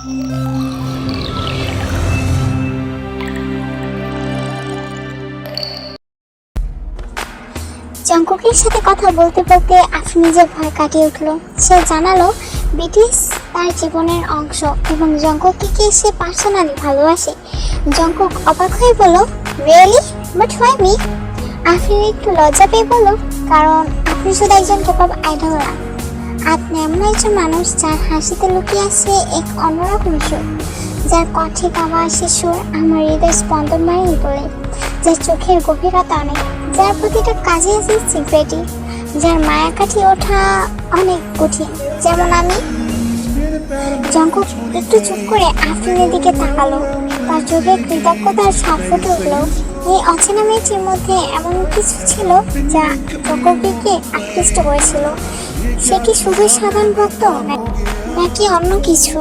জঙ্কুকের সাথে কথা বলতে বলতে আফরিন নিজের ভয় কাটিয়ে উঠল। সে জানালো বিটিএস তার জীবনের অংশ এবং জঙ্কুককে সে পার্সোনালি ভালোবাসে। জঙ্কুক অবাক হয়ে বলল, really? But why me? Afrin একটু লজ্জা পেয়ে বলল, কারণ আপনি শুধু একজন কেপপ আইডল না, আপনি এমন একজন মানুষ যার হাসিতে লুকিয়ে আছে এক অন্যরকম সুর, যার কণ্ঠে গাওয়া আসে সুর আমার হৃদয় স্পন্দন বাড়িয়ে তোলে, যার চোখের গভীরতা অনেক, যার প্রতিটা কাজে আছে সিক্রেটি, যার মায়া কাটিয়ে ওঠা অনেক কঠিন, যেমন আমি। জঙ্কুক একটু চুপ করে আফরিনের দিকে তাকালো। তার চোখে কৃতজ্ঞতার ছাপ ফুটে উঠল। এই অচেনা মেয়েটির মধ্যে এমন কিছু ছিল যা জঙ্কুককে আকৃষ্ট করেছিল। সে কি শুধু সাধারণ ভক্ত নাকি অন্য কিছু?